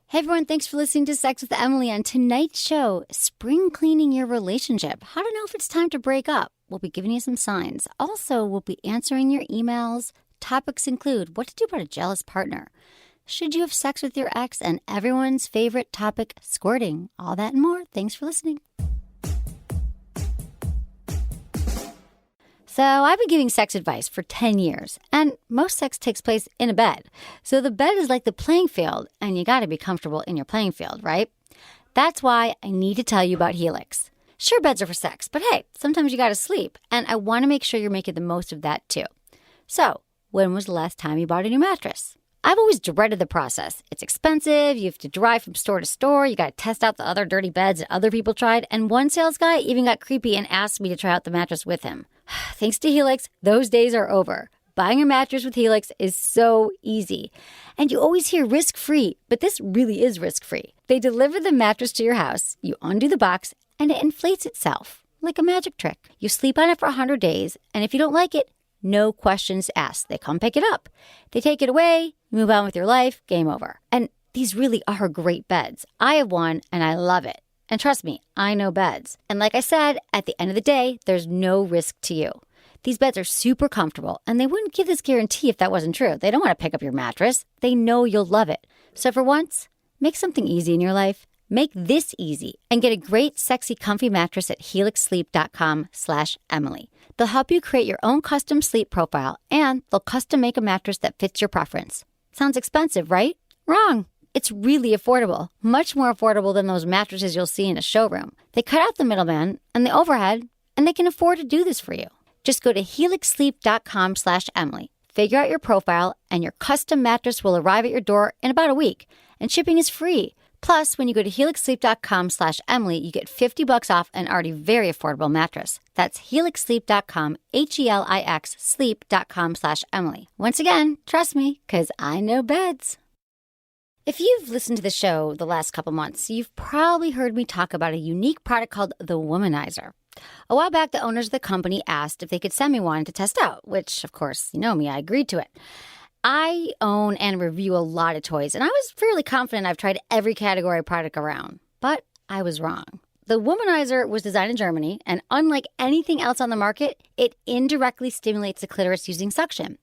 Hey everyone, thanks for listening to Sex with Emily. On tonight's show, spring cleaning your relationship. How to know if it's time to break up. We'll be giving you some signs. Also, we'll be answering your emails. Topics include what to do about a jealous partner. Should you have sex with your ex? And everyone's favorite topic, squirting. All that and more. Thanks for listening. So I've been giving sex advice for 10 years, and most sex takes place in a bed. So the bed is like the playing field, and you got to be comfortable in your playing field, right? That's why I need to tell you about Helix. Sure, beds are for sex, but hey, sometimes you got to sleep, and I want to make sure you're making the most of that too. So, when was the last time you bought a new mattress? I've always dreaded the process. It's expensive, you have to drive from store to store, you got to test out the other dirty beds that other people tried, and one sales guy even got creepy and asked me to try out the mattress with him. Thanks to Helix, those days are over. Buying a mattress with Helix is so easy. And you always hear risk-free, but this really is risk-free. They deliver the mattress to your house, you undo the box, and it inflates itself, like a magic trick. You sleep on it for 100 days, and if you don't like it, no questions asked. They come pick it up. They take it away, move on with your life, game over. And these really are great beds. I have one, and I love it. And trust me, I know beds. And like I said, at the end of the day, there's no risk to you. These beds are super comfortable, and they wouldn't give this guarantee if that wasn't true. They don't want to pick up your mattress. They know you'll love it. So for once, make something easy in your life. Make this easy and get a great, sexy, comfy mattress at helixsleep.com/Emily. They'll help you create your own custom sleep profile, and they'll custom make a mattress that fits your preference. Sounds expensive, right? Wrong. It's really affordable, much more affordable than those mattresses you'll see in a showroom. They cut out the middleman and the overhead, and they can afford to do this for you. Just go to helixsleep.com/Emily. Figure out your profile, and your custom mattress will arrive at your door in about a week. And shipping is free. Plus, when you go to helixsleep.com/Emily, you get $50 off an already very affordable mattress. That's helixsleep.com, HELIX sleep.com/Emily. Once again, trust me, because I know beds. If you've listened to the show the last couple months, you've probably heard me talk about a unique product called the Womanizer. A while back, the owners of the company asked if they could send me one to test out, which, of course, you know me, I agreed to it. I own and review a lot of toys, and I was fairly confident I've tried every category of product around. But I was wrong. The Womanizer was designed in Germany, and unlike anything else on the market, it indirectly stimulates the clitoris using suction.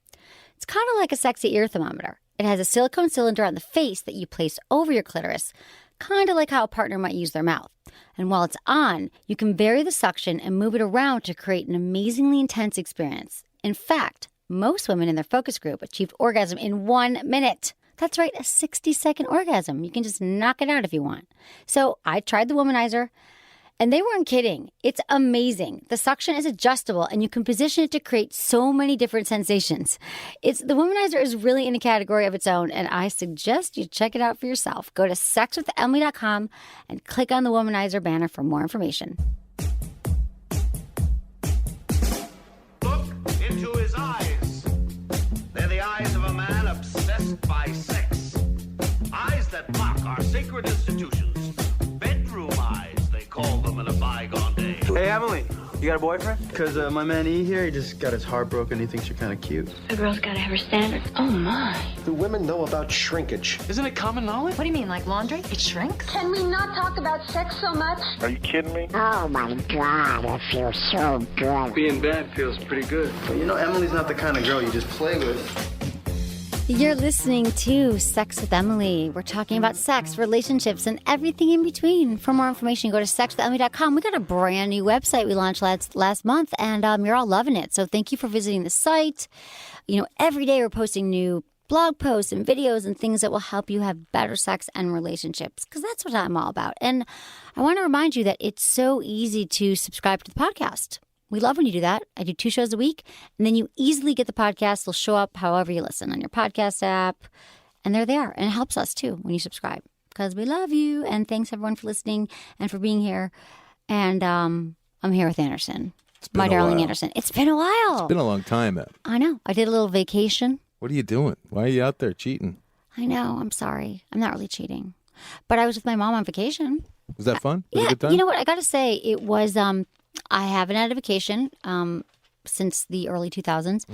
It's kind of like a sexy ear thermometer. It has a silicone cylinder on the face that you place over your clitoris, kind of like how a partner might use their mouth. And while it's on, you can vary the suction and move it around to create an amazingly intense experience. In fact, most women in their focus group achieved orgasm in 1 minute. That's right, a 60-second orgasm. You can just knock it out if you want. So I tried the Womanizer, and they weren't kidding. It's amazing. The suction is adjustable, and you can position it to create so many different sensations. The Womanizer is really in a category of its own, and I suggest you check it out for yourself. Go to sexwithemily.com and click on the Womanizer banner for more information. Look into his eyes. They're the eyes of a man obsessed by sex. Eyes that mock our sacred institutions. Bedroom eyes. Call them in a bygone day. Hey, Emily, you got a boyfriend? Because my man E here, he just got his heart broken. He thinks you're kind of cute. A girl's got to have her standards. Oh, my. Do women know about shrinkage? Isn't it common knowledge? What do you mean, like laundry? It shrinks? Can we not talk about sex so much? Are you kidding me? Oh my God, I feel so good. Being bad feels pretty good. But you know, Emily's not the kind of girl you just play with. You're listening to Sex with Emily. We're talking about sex, relationships, and everything in between. For more information, go to sexwithemily.com. We got a brand new website we launched last month, and you're all loving it. So thank you for visiting the site. You know, every day we're posting new blog posts and videos and things that will help you have better sex and relationships, because that's what I'm all about. And I want to remind you that it's so easy to subscribe to the podcast. We love when you do that. I do 2 shows a week, and then you easily get the podcast. They'll show up however you listen on your podcast app, and there they are. And it helps us, too, when you subscribe, because we love you. And thanks, everyone, for listening and for being here. And I'm here with Anderson, my darling Anderson. It's been a while. It's been a long time, Ed. I know. I did a little vacation. What are you doing? Why are you out there cheating? I know. I'm sorry. I'm not really cheating. But I was with my mom on vacation. Was that fun? Was it Yeah. a good time? You know what? I got to say, it was... I haven't had a vacation since the early 2000s.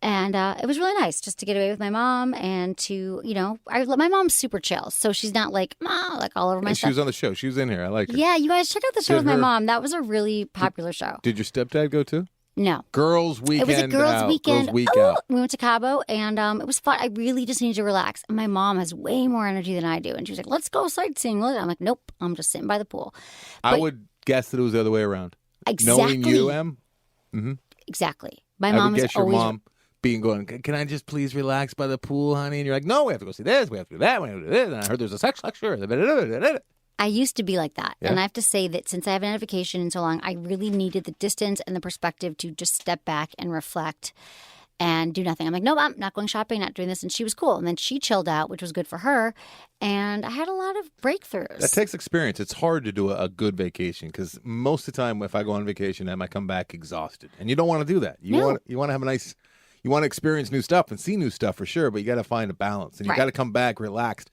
And it was really nice just to get away with my mom and to, my mom's super chill. So she's not like, like all over my And stuff. she was on the show. She was in here. I like her. Yeah, you guys check out the show Did with my her- mom. That was a really popular show. Did your stepdad go too? No. Girls' weekend. It was a girls' out. weekend. Girls' week Oh, out. we went to Cabo, and it was fun. I really just needed to relax. And my mom has way more energy than I do. And she was like, let's go sightseeing. I'm like, nope, I'm just sitting by the pool. I would guess that it was the other way around. Exactly. Knowing you, Em, Exactly. My I mom would is guess your always... mom can I just please relax by the pool, honey? And you're like, no, we have to go see this. We have to do that. We have to do this. And I heard there's a sex lecture. I used to be like that. Yeah. And I have to say that since I haven't had a vacation in so long, I really needed the distance and the perspective to just step back and reflect and do nothing. I'm like, no, I'm not going shopping, not doing this. And she was cool. And then she chilled out, which was good for her. And I had a lot of breakthroughs. That takes experience. It's hard to do a good vacation because most of the time if I go on vacation, I might come back exhausted. And you don't want to do that. You want to have a nice... You want to experience new stuff and see new stuff for sure, but you got to find a balance. And you got to come back relaxed.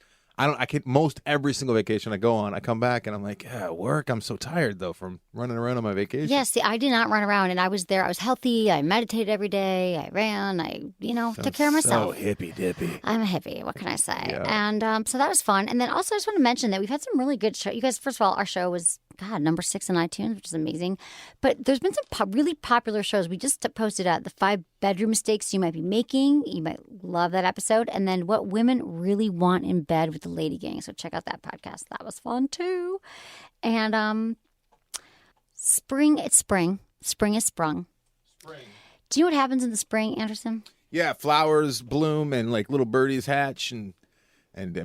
Most every single vacation I go on, I come back and I'm like, work. I'm so tired though from running around on my vacation. Yeah, see, I did not run around, and I was there. I was healthy. I meditated every day. I ran. I, took care of myself. So hippie dippy. I'm a hippie. What can I say? Yeah. And so that was fun. And then also, I just want to mention that we've had some really good shows. You guys, first of all, our show was number 6 on iTunes, which is amazing. But there's been some really popular shows. We just posted the 5 bedroom mistakes you might be making. You might love that episode. And then what women really want in bed with the lady gang. So check out that podcast. That was fun too. And spring, it's spring. Spring is sprung. Spring. Do you know what happens in the spring, Anderson? Yeah, flowers bloom and like little birdies hatch and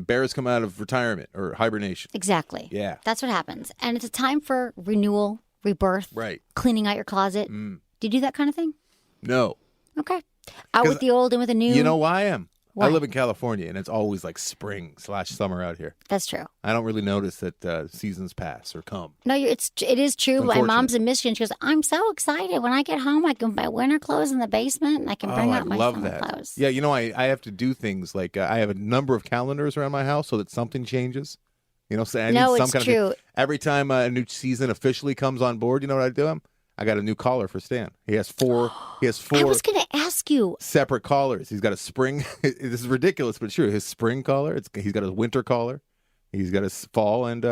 bears come out of retirement or hibernation. Exactly. Yeah. That's what happens. And it's a time for renewal, rebirth, right? Cleaning out your closet. Do you do that kind of thing? No. Okay. Out with the old and with the new. You know why I am? Why? I live in California, and it's always like spring/summer out here. That's true. I don't really notice that seasons pass or come. No, it is true. My mom's in Michigan. She goes, I'm so excited. When I get home, I can buy winter clothes in the basement, and I can bring out my summer clothes. Yeah, I have to do things like I have a number of calendars around my house so that something changes. So I need some it's kind true. Every time a new season officially comes on board, you know what I do? I got a new collar for Stan. He has four. I was going to ask you. Separate collars. He's got a spring. This is ridiculous, but true. His spring collar. He's got a winter collar. He's got his fall and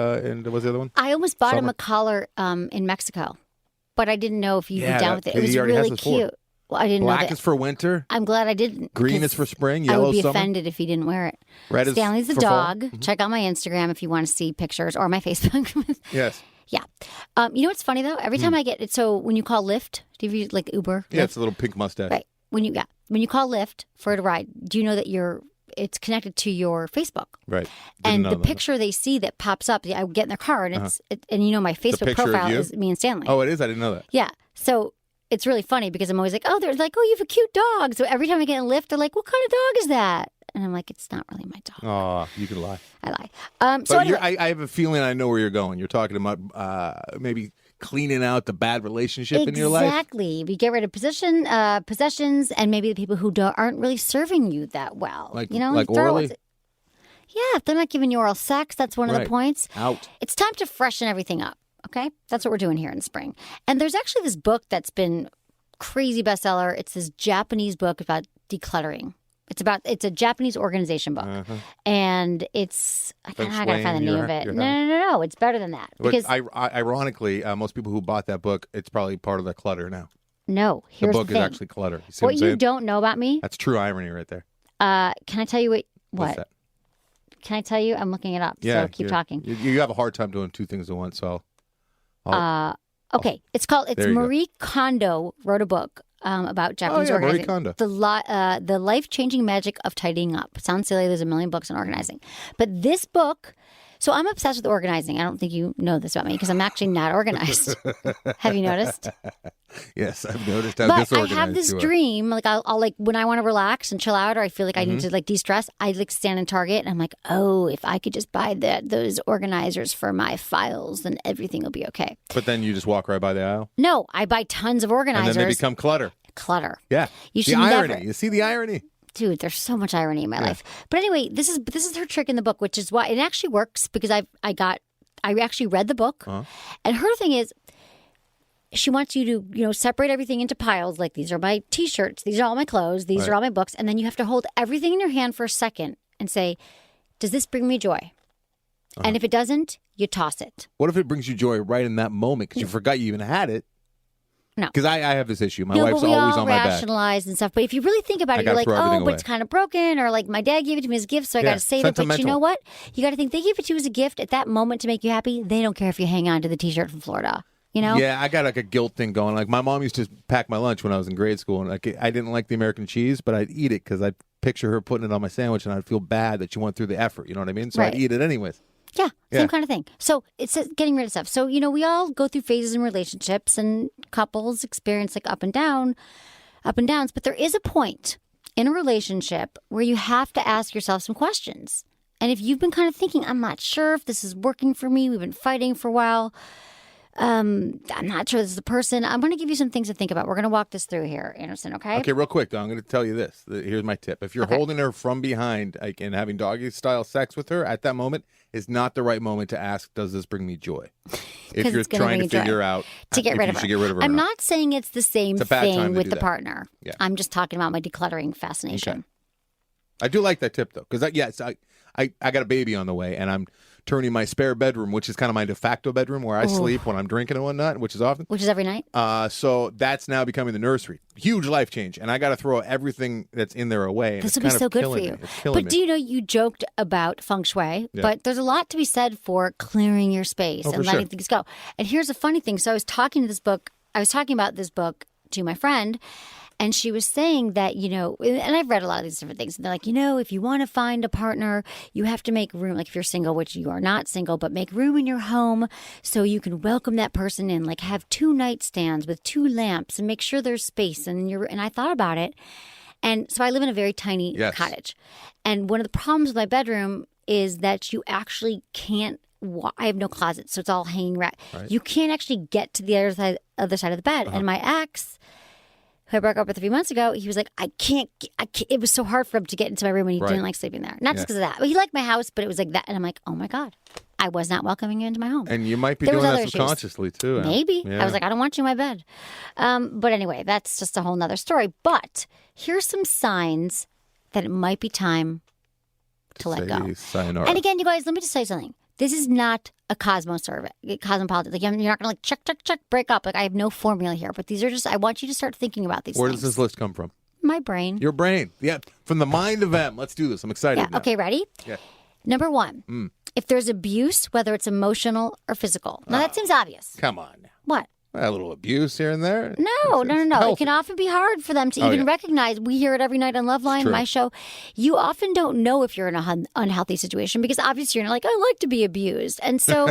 what's the other one? I almost bought him a collar in Mexico, but I didn't know if you'd be down with it. It was he already really has his cute. Well, I didn't know Black that. is for winter. I'm glad I didn't. Green is for spring. Yellow I would be summer. offended if he didn't wear it. Red is Stanley's the for fall. dog. Check out my Instagram if you want to see pictures or my Facebook. Yes. Yeah. You know what's funny though? Every time I get it, so when you call Lyft, do you use like Uber? Yeah, Lyft? it's a little pink mustache. Right. When you call Lyft for a ride, do you know that it's connected to your Facebook? Right. And the picture they see that pops up, I get in their car and my Facebook picture of profile you? is me and Stanley. Oh, it is? I didn't know that. Yeah. So it's really funny because I'm always like, they're like, you have a cute dog. So every time I get in a Lyft, they're like, what kind of dog is that? And I'm like, it's not really my dog. Oh, you can lie. I lie. So But anyway, I have a feeling I know where you're going. You're talking about maybe cleaning out the bad relationship in your life. Exactly. We get rid of possessions and maybe the people who aren't really serving you that well. Like throw orally? Yeah, if they're not giving you oral sex, that's one of the points. Out. It's time to freshen everything up. Okay? That's what we're doing here in spring. And there's actually this book that's been crazy bestseller. It's this Japanese book about decluttering. It's a Japanese organization book, and I gotta find the name of it. No, it's better than that. Because ironically, most people who bought that book, it's probably part of the clutter now. No, The here's book the is thing. actually clutter. You see What I'm you saying? don't know about me? That's true irony right there. Can I tell you what? What's that? Can I tell you? I'm looking it up. Yeah, so keep talking. You have a hard time doing two things at once, so Okay, it's There you go. Marie Kondo wrote a book about Japanese Marie organizing. Kondo. The life-changing magic of tidying up. Sounds silly. There's a million books on organizing, but this book. So I'm obsessed with organizing. I don't think you know this about me because I'm actually not organized. Have you noticed? Yes, I've noticed how But I disorganized have this you are. dream, like I'll like when I want to relax and chill out, or I feel like I need Mm-hmm. to like de-stress. I like stand in Target and I'm like, oh, if I could just buy those organizers for my files, then everything will be okay. But then you just walk right by the aisle, No, I buy tons of and organizers. then they become clutter. Clutter. Yeah, You the should irony. never- You see the irony? Dude, there's so much irony in my life. But anyway, this is her trick in the book, which is why it actually works because I actually read the book, and her thing is, she wants you to, separate everything into piles. Like, these are my T-shirts. These are all my clothes. These are all my books. And then you have to hold everything in your hand for a second and say, does this bring me joy? And if it doesn't, you toss it. What if it brings you joy right in that moment because you forgot you even had it? No. Because I have this issue. My No, wife's but we always all on my back. rationalize and stuff. But if you really think about it, you're gotta like, throw everything but away. it's kind of broken, or like my dad gave it to me as a gift, so I got to save it. But you know sentimental. what? You got to think they gave it to you as a gift at that moment to make you happy. They don't care if you hang on to the T-shirt from Florida. Yeah, I got like a guilt thing going. Like my mom used to pack my lunch when I was in grade school, and like I didn't like the American cheese, but I'd eat it because I'd picture her putting it on my sandwich, and I'd feel bad that she went through the effort. You know what I mean? So I'd eat it anyways. Yeah, same kind of thing. So it's getting rid of stuff. So, we all go through phases in relationships, and couples experience like up and downs. But there is a point in a relationship where you have to ask yourself some questions. And if you've been kind of thinking, I'm not sure if this is working for me, we've been fighting for a while, I'm not sure this is the person, I'm going to give you some things to think about. We're going to walk this through here, Anderson, okay? Okay, real quick, though, I'm going to tell you this. Here's my tip. If you're holding her from behind and having doggy-style sex with her at that moment, is not the right moment to ask, does this bring me joy? If you're trying to figure out to get rid of her. should get rid of her. I'm not saying it's the same thing with the partner. Yeah. I'm just talking about my decluttering fascination. Okay. I do like that tip, though, because I got a baby on the way, and I'm turning my spare bedroom, which is kind of my de facto bedroom where I sleep when I'm drinking and whatnot, which is often. Which is every night? So that's now becoming the nursery. Huge life change. And I got to throw everything that's in there away. This will be so good for you. But do you know, you joked about feng shui, but there's a lot to be said for clearing your space and letting things go. And here's a funny thing. So I was talking about this book to my friend, and she was saying that, and I've read a lot of these different things. And they're like, if you want to find a partner, you have to make room. Like if you're single, which you are not single, but make room in your home so you can welcome that person in. Like have 2 nightstands with 2 lamps and make sure there's space. And I thought about it. And so I live in a very tiny cottage. And one of the problems with my bedroom is that you actually can't. I have no closet, so it's all hanging right. You can't actually get to the other side of the bed. And my ex, who I broke up with a few months ago, he was like, I can't. It was so hard for him to get into my room, and he didn't like sleeping there. Not just because of that. But he liked my house, but it was like that. And I'm like, oh my God, I was not welcoming you into my home. And you might be doing that subconsciously too. Maybe. I was like, I don't want you in my bed. But anyway, that's just a whole nother story. But here's some signs that it might be time to let go. Sayonara. And again, you guys, let me just say something. This is not a cosmopolitan. Like, you're not going to check, break up. Like, I have no formula here. But these are just, I want you to start thinking about these things. Where does this list come from? My brain. Your brain. Yeah. From the mind of M. Let's do this. I'm excited now. Okay, ready? Yeah. Number 1, if there's abuse, whether it's emotional or physical. Now, that seems obvious. Come on now. What? A little abuse here and there. No. It can often be hard for them to even recognize. We hear it every night on Loveline, my show. You often don't know if you're in an unhealthy situation because obviously you're not like, I like to be abused. And so,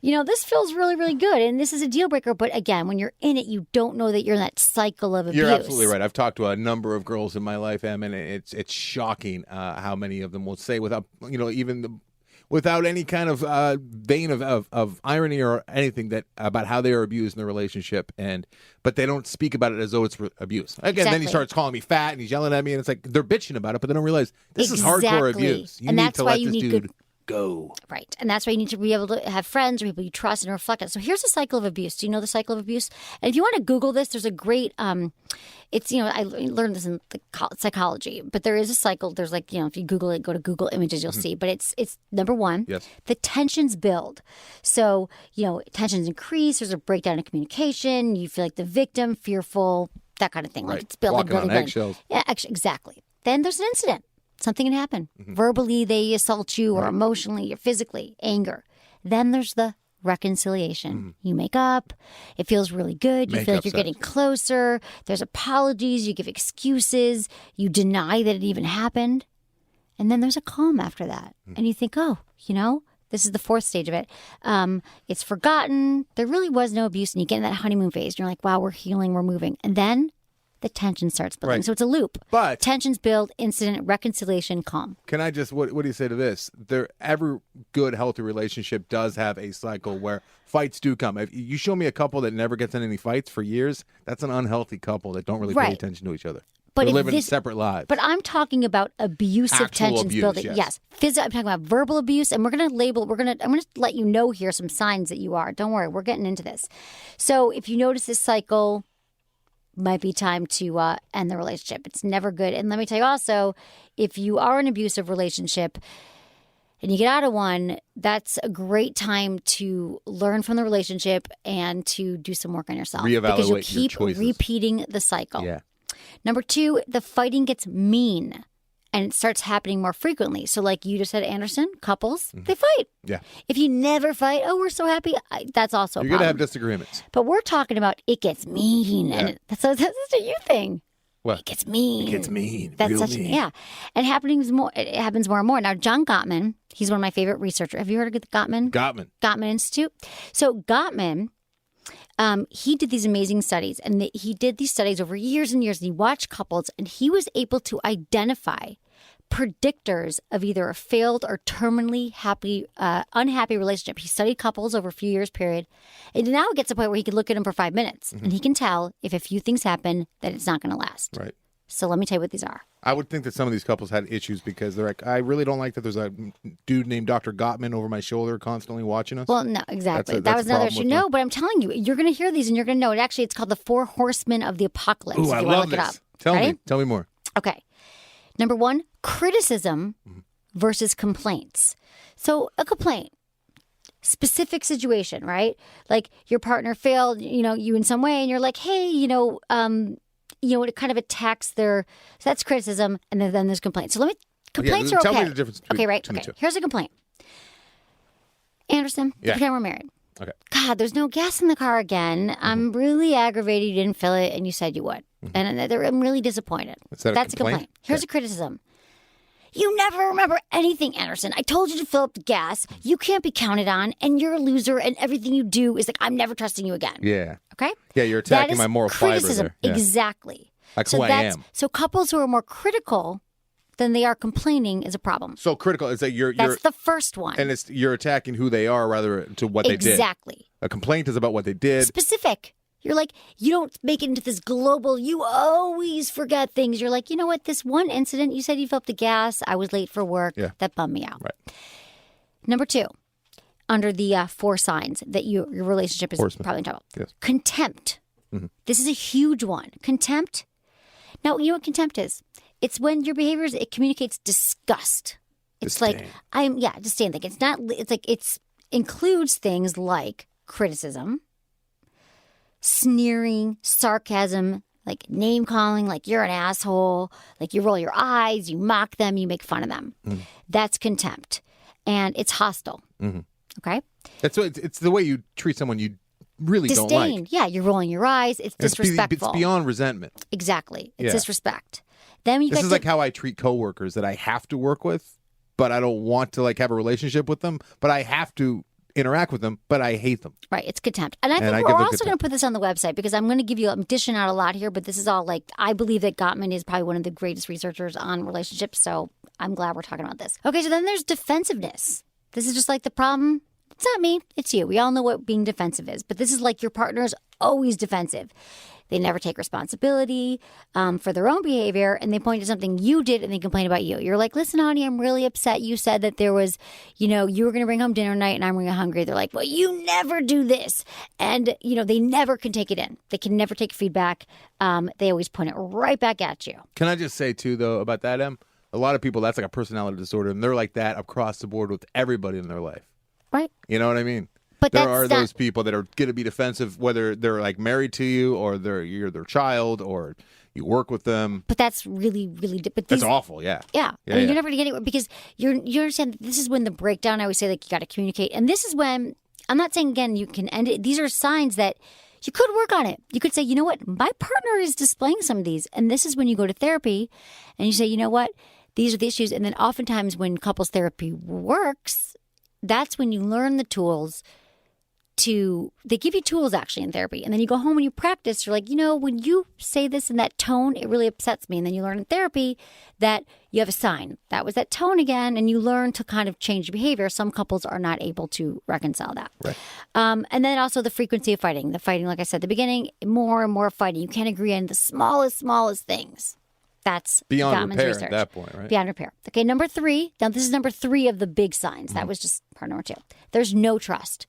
this feels really, really good. And this is a deal breaker. But again, when you're in it, you don't know that you're in that cycle of abuse. You're absolutely right. I've talked to a number of girls in my life, Em, and it's shocking how many of them will say without, without any kind of vein of irony or anything about how they are abused in the relationship, but they don't speak about it as though it's abuse. Again, Then he starts calling me fat and he's yelling at me, and it's like they're bitching about it, but they don't realize this is hardcore abuse. You need to let this dude go. Right. And that's why you need to be able to have friends or people you trust and reflect on. So here's the cycle of abuse. Do you know the cycle of abuse? And if you want to Google this, there's a great, I learned this in psychology, but there is a cycle. There's if you Google it, go to Google Images, you'll see. But it's number 1, the tensions build. So, tensions increase. There's a breakdown in communication. You feel like the victim, fearful, that kind of thing. Like it's building. Walking on eggshells. Yeah, exactly. Then there's an incident. Something can happen. Verbally, they assault you, or emotionally, or physically, anger. Then there's the reconciliation. You make up. It feels really good. You feel like you're getting closer. There's apologies. You give excuses. You deny that it even happened. And then there's a calm after that. And you think, this is the 4th stage of it. It's forgotten. There really was no abuse. And you get in that honeymoon phase. And you're like, wow, we're healing. We're moving. And then the tension starts building. Right. So it's a loop. But tensions build, incident, reconciliation, calm. Can I just, what do you say to this? Every good, healthy relationship does have a cycle where fights do come. If you show me a couple that never gets in any fights for years, that's an unhealthy couple that don't really pay attention to each other. But They're if living this- separate lives. But I'm talking about abusive Actual tensions abuse, building. yes. I'm talking about verbal abuse, and I'm going to let you know here some signs that you are. Don't worry, we're getting into this. So if you notice this cycle, might be time to end the relationship. It's never good. And let me tell you also, if you are in an abusive relationship and you get out of one, that's a great time to learn from the relationship and to do some work on yourself. Because you'll Reevaluate your keep choices. repeating the cycle. Yeah. Number 2, the fighting gets mean and it starts happening more frequently. So like you just said, Anderson, couples, they fight. Yeah. If you never fight, oh, we're so happy, that's also a You're going to problem. have disagreements. But we're talking about it gets mean. And that's a you thing. What? It gets mean. It gets mean. That's real such mean. yeah. And it happens more and more. Now, John Gottman, he's one of my favorite researchers. Have you heard of the Gottman Institute? So Gottman, he did these amazing studies, and he did these studies over years and years, and he watched couples, and he was able to identify predictors of either a failed or terminally unhappy relationship. He studied couples over a few years period, and now it gets to a point where he can look at them for 5 minutes, and he can tell if a few things happen that it's not going to last. Right. So let me tell you what these are. I would think that some of these couples had issues because they're like, I really don't like that there's a dude named Dr. Gottman over my shoulder constantly watching us. Well, no, exactly. That's That was a another problem issue. with No, but I'm telling you, you're going to hear these and you're going to know it. Actually, it's called the 4 Horsemen of the Apocalypse. Ooh, if I you want love to look this. it up. Tell me more. Okay. Number 1, criticism versus complaints. So a complaint, specific situation, right? Like your partner failed, you in some way, and you're like, hey, it kind of attacks so that's criticism, and then there's complaints. So complaints are okay. Tell me the difference between, okay, right? between Okay. the two. Here's a complaint. Anderson, Yeah. pretend we're married. Okay. God, there's no gas in the car again. I'm really aggravated you didn't fill it, and you said you would. And I'm really disappointed. Is that a That's complaint? a complaint. Here's a criticism. You never remember anything, Anderson. I told you to fill up the gas. You can't be counted on, and you're a loser, and everything you do is like, I'm never trusting you again. Yeah. Okay? Yeah, you're That attacking is my moral criticism. fiber there. Yeah. Exactly. Like who I am. So couples who are more critical than they are complaining is a problem. So critical is that you're That's the first one. and you're attacking who they are rather to what they did. Exactly. A complaint is about what they did. Specific. You're like, you don't make it into this global, you always forget things. You're like, you know what? This one incident, you said you filled up the gas. I was late for work. Yeah. That bummed me out. Right. Number 2, under the 4 signs that your relationship is probably in trouble. Yes. Contempt. This is a huge one. Contempt. Now, you know what contempt is? It's when your behaviors, it communicates disgust. It's Disdain. like, disdain. Like it includes things like criticism, sneering, sarcasm, like name calling, like you're an asshole, like you roll your eyes, you mock them, you make fun of them. That's contempt. And it's hostile. Okay? It's the way you treat someone you really don't Disdain. like. Yeah, you're rolling your eyes. It's disrespectful. It's beyond resentment. Exactly. It's Yeah. disrespect. Then you This get is like how I treat coworkers that I have to work with, but I don't want to have a relationship with them, but I have to interact with them, but I hate them. right. It's contempt. And I think I we're give it also contempt. going to put this on the website because I'm going to give you, I'm dishing out a lot here, but this is all I believe that Gottman is probably one of the greatest researchers on relationships. So I'm glad we're talking about this. Okay. So then there's defensiveness. This is just like the problem. It's not me. It's you. We all know what being defensive is, but this is like your partner's always defensive. They never take responsibility for their own behavior, and they point to something you did and they complain about you. You're like, listen, honey, I'm really upset. You said that there was, you were going to bring home dinner tonight and I'm really hungry. They're like, well, you never do this. And, they never can take it in. They can never take feedback. They always point it right back at you. Can I just say, too, though, about that, Em? A lot of people, that's like a personality disorder, and they're like that across the board with everybody in their life. Right. You know what I mean? But there that's are not- those people that are going to be defensive, whether they're married to you or you're their child or you work with them. But that's really, really, but That's these, awful, yeah. Yeah. Yeah, I mean, yeah. you're never going to get anywhere because you understand that this is when the breakdown, I always say, you got to communicate. And this is when, I'm not saying, again, you can end it. These are signs that you could work on it. You could say, you know what, my partner is displaying some of these. And this is when you go to therapy and you say, you know what, these are the issues. And then oftentimes when couples therapy works, that's when you learn the tools they give you tools actually in therapy. And then you go home and you practice. You're like, when you say this in that tone, it really upsets me. And then you learn in therapy that you have a sign. That was that tone again. And you learn to kind of change your behavior. Some couples are not able to reconcile that. Right. And then also the frequency of fighting. The fighting, like I said at the beginning, more and more fighting. You can't agree on the smallest things. That's beyond Gottman's repair research. at that point, right? Beyond repair. Okay, number 3. Now, this is number 3 of the big signs. That was just part number 2. There's no trust.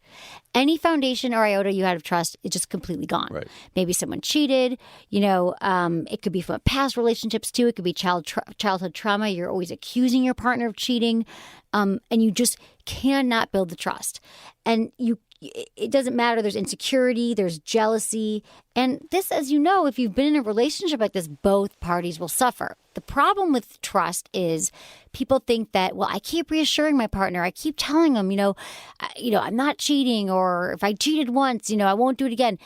Any foundation or iota you had of trust is just completely gone. Right. Maybe someone cheated. It could be from past relationships too. It could be childhood trauma. You're always accusing your partner of cheating, and you just cannot build the trust. And it doesn't matter. There's insecurity, there's jealousy. And this, as you know, if you've been in a relationship like this, both parties will suffer. The problem with trust is people think that, well, I keep reassuring my partner. I keep telling them, I'm not cheating, or if I cheated once, I won't do it again.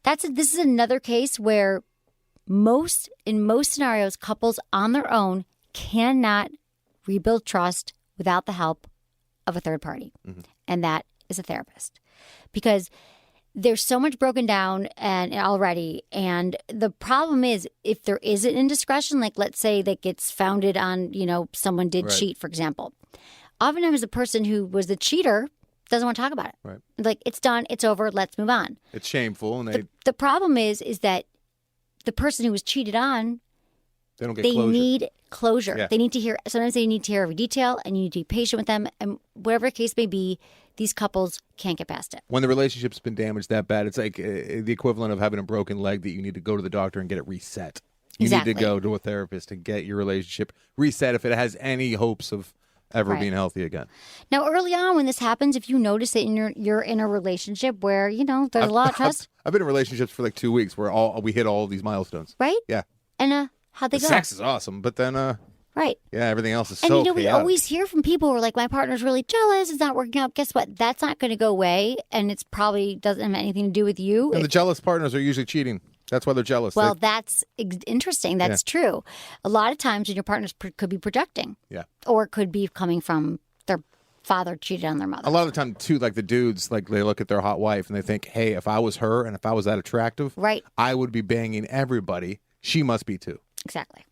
This is another case where in most scenarios, couples on their own cannot rebuild trust without the help of a third party. Mm-hmm. And that is a therapist, because there's so much broken down and already. And the problem is, if there is an indiscretion, like let's say that gets founded on, someone did cheat, for example. Oftentimes the person who was the cheater doesn't want to talk about it. Right. Like, it's done, it's over, let's move on. It's shameful. And the problem is that the person who was cheated on, they don't get closure. They need closure. Yeah. Sometimes they need to hear every detail, and you need to be patient with them. And whatever the case may be, these couples can't get past it. When the relationship's been damaged that bad, it's like the equivalent of having a broken leg that you need to go to the doctor and get it reset. You Exactly. need to go to a therapist to get your relationship reset if it has any hopes of ever being healthy again. Now, early on when this happens, if you notice that you're in a relationship where, there's a lot of trust. I've been in relationships for like 2 weeks where we hit all these milestones. Right? Yeah. And how'd they go? Sex is awesome, but then right. Yeah, everything else is and so we chaotic. always hear from people who are like, my partner's really jealous, it's not working out. Guess what? That's not going to go away, and it's probably doesn't have anything to do with you. And the jealous partners are usually cheating. That's why they're jealous. Well, that's interesting. That's true. A lot of times when your partners could be projecting. Yeah. Or it could be coming from their father cheated on their mother. A lot of the time, too, like the dudes, like they look at their hot wife and they think, hey, if I was her and if I was that attractive, right, I would be banging everybody. She must be, too. Exactly.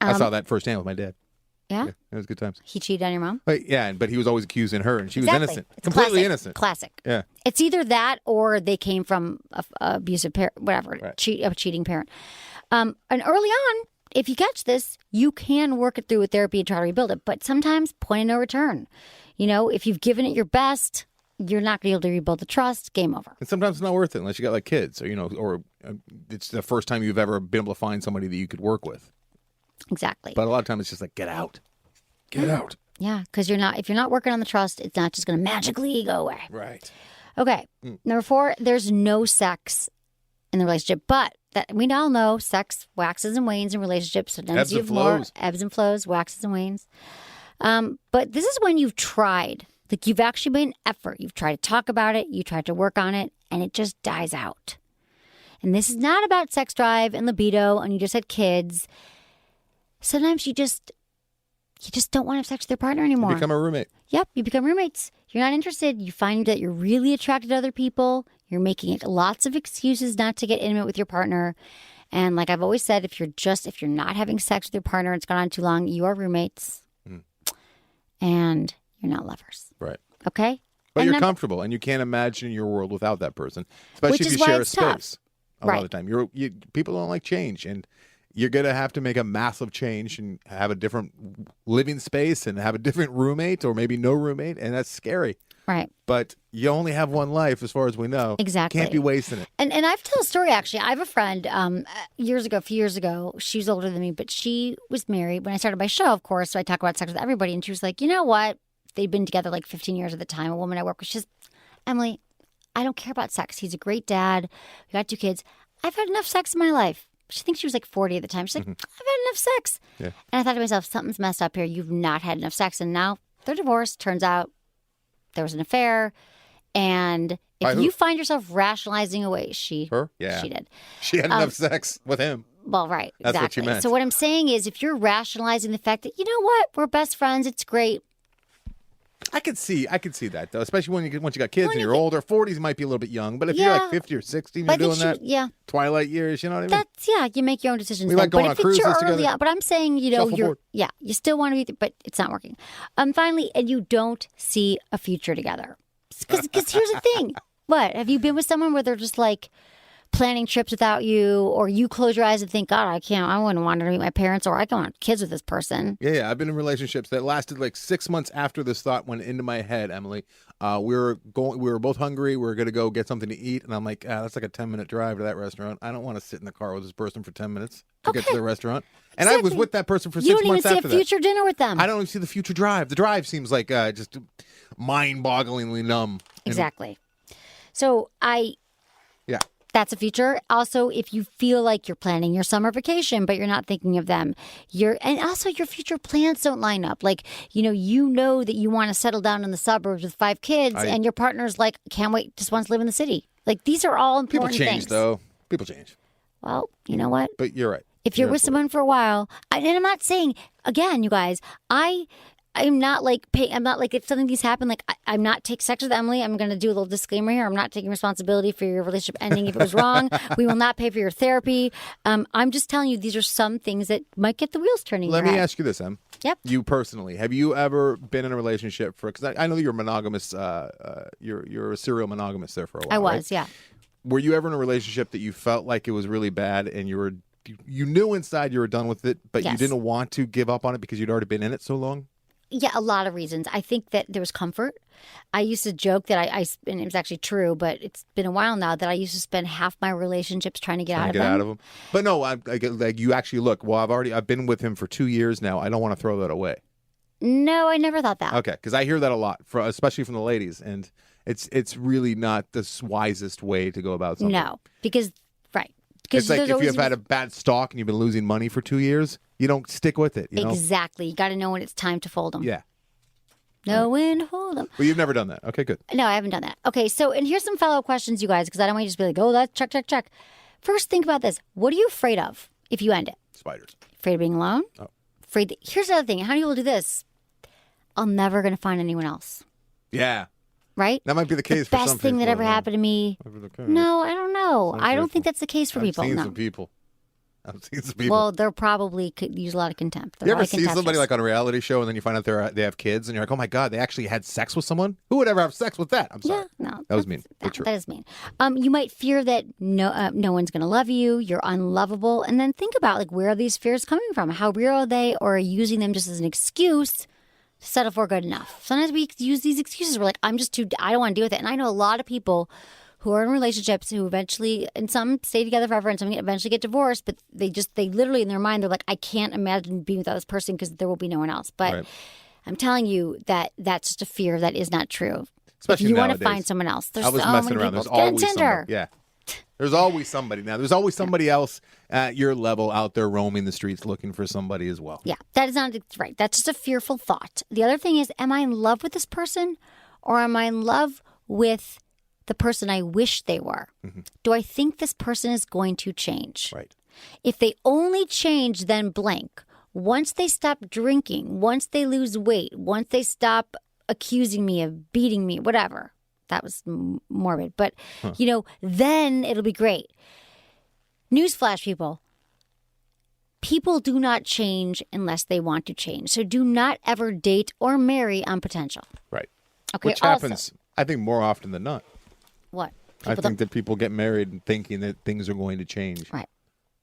I saw that firsthand with my dad. Yeah? It was good times. He cheated on your mom? But he was always accusing her, and she was innocent. It's completely classic. innocent. Classic. Yeah. It's either that or they came from a abusive parent, whatever, a cheating parent. And early on, if you catch this, you can work it through with therapy and try to rebuild it. But sometimes, point of no return. If you've given it your best, you're not going to be able to rebuild the trust. Game over. And sometimes it's not worth it unless you got like kids, or it's the first time you've ever been able to find somebody that you could work with. Exactly. But a lot of times it's just like, get out. Get out. Yeah, because if you're not working on the trust, it's not just going to magically go away. Right. Okay. Number 4, there's no sex in the relationship, but we all know sex waxes and wanes in relationships. Sometimes you have more ebbs and flows, waxes and wanes. But this is when you've tried. Like, you've actually made an effort. You've tried to talk about it. You tried to work on it, and it just dies out. And this is not about sex drive and libido, and you just had kids. Sometimes you just don't want to have sex with your partner anymore. You become a roommate. Yep, you become roommates. You're not interested. You find that you're really attracted to other people. You're making lots of excuses not to get intimate with your partner. And like I've always said, if you're not having sex with your partner, it's gone on too long, you are roommates. And you're not lovers. Right. Okay? But you're comfortable, and you can't imagine your world without that person, especially if you share a space. A lot of the time, people don't like change, and you're gonna have to make a massive change and have a different living space and have a different roommate, or maybe no roommate, and that's scary. Right. But you only have one life, as far as we know. Exactly. Can't be wasting it. And I've told a story, actually. I have a friend, a few years ago, she was older than me, but she was married when I started my show, of course, so I talk about sex with everybody, and she was like, you know what? They'd been together like 15 years at the time. A woman I work with, she's, Emily, I don't care about sex. He's a great dad. We got 2 kids. I've had enough sex in my life. She thinks she was like 40 at the time. She's like, I've had enough sex. Yeah. And I thought to myself, something's messed up here. You've not had enough sex. And now they're divorced. Turns out there was an affair. And if you find yourself rationalizing away, she did. She had enough sex with him. Well, right. That's exactly. what she meant. So what I'm saying is, if you're rationalizing the fact that, you know what, we're best friends, it's great. I could see that, though, especially once you got kids and you're older. 40s might be a little bit young, but if you're like 50 or 60 and you're doing that, twilight years, you know what I mean? You make your own decisions. We like going on cruises together. But I'm saying, you still want to be, but it's not working. Finally, and you don't see a future together. Because here's the thing. What? Have you been with someone where they're just like, planning trips without you, or you close your eyes and think, God, I wouldn't want to meet my parents, or I don't want kids with this person. Yeah. I've been in relationships that lasted like 6 months after this thought went into my head, Emily. We were both hungry. We were going to go get something to eat. And I'm like, that's like a 10-minute drive to that restaurant. I don't want to sit in the car with this person for 10 minutes to get to the restaurant. And I was with that person for 6 months after that. You don't even see a future dinner with them. I don't even see the future drive. The drive seems like just mind-bogglingly numb. Exactly. So Yeah. That's a future. Also, if you feel like you're planning your summer vacation, but you're not thinking of them, and also your future plans don't line up. Like, you know that you want to settle down in the suburbs with 5 kids, and your partner's like, can't wait, just wants to live in the city. Like, these are all important things. People change, though. People change. Well, you know what? But you're right. If you're with someone for a while, and I'm not saying, again, you guys, I'm not like if something these happen, like I'm not take sex with Emily. I'm going to do a little disclaimer here. I'm not taking responsibility for your relationship ending if it was wrong. We will not pay for your therapy. I'm just telling you, these are some things that might get the wheels turning. Let me ask you this, Em. Yep. You personally, have you ever been in a relationship because I know you're monogamous. You're a serial monogamous there for a while. I was, right? yeah. Were you ever in a relationship that you felt like it was really bad and you knew inside you were done with it, but you didn't want to give up on it because you'd already been in it so long? Yeah, a lot of reasons. I think that there was comfort. I used to joke that and it was actually true, but it's been a while now that I used to spend half my relationships trying to get out of them. But no, like you actually look. Well, I've been with him for 2 years now. I don't want to throw that away. No, I never thought that. Okay, because I hear that a lot, especially from the ladies, and it's really not the wisest way to go about something. No, because it's like if you have had a bad stalk and you've been losing money for 2 years, you don't stick with it. You know? Exactly. You got to know when it's time to fold them. Yeah. Know when to hold them. Well, you've never done that. Okay, good. No, I haven't done that. Okay, so, and here's some follow-up questions, you guys, because I don't want you to just be like, oh, that's check. First, think about this. What are you afraid of if you end it? Spiders. Afraid of being alone? Oh. Here's the other thing. How do you do this? I'm never going to find anyone else. Yeah. Right? That might be the case for some people. The best thing that ever happened to me. No, I don't know. I don't think that's the case for people. I've seen No. some people. Well, they're probably could use a lot of contempt. You ever see somebody like on a reality show and then you find out they have kids and you're like, oh my God, they actually had sex with someone? Who would ever have sex with that? I'm sorry. Yeah, no. That was mean. That is mean. You might fear that no one's going to love you. You're unlovable. And then think about like where are these fears coming from? How real are they? Or are you using them just as an excuse to settle for good enough? Sometimes we use these excuses. We're like, I don't want to deal with it. And I know a lot of people who are in relationships who eventually, and some stay together forever and some eventually get divorced, but they literally in their mind, they're like, I can't imagine being without this person because there will be no one else. But right. I'm telling you that that's just a fear that is not true. Especially if you nowadays. want to find someone else, there's I was so messing many around. people. There's always Tinder. somebody. Yeah. There's always somebody now. There's always somebody else at your level out there roaming the streets looking for somebody as well. Yeah, that is not right. That's just a fearful thought. The other thing is, am I in love with this person or am I in love with the person I wish they were? Mm-hmm. Do I think this person is going to change? Right. If they only change, then blank. Once they stop drinking, once they lose weight, once they stop accusing me of beating me, whatever. That was morbid. But, then it'll be great. Newsflash, people. People do not change unless they want to change. So do not ever date or marry on potential. Right. Okay. Which happens, I think, more often than not. What? I think that people get married thinking that things are going to change. Right.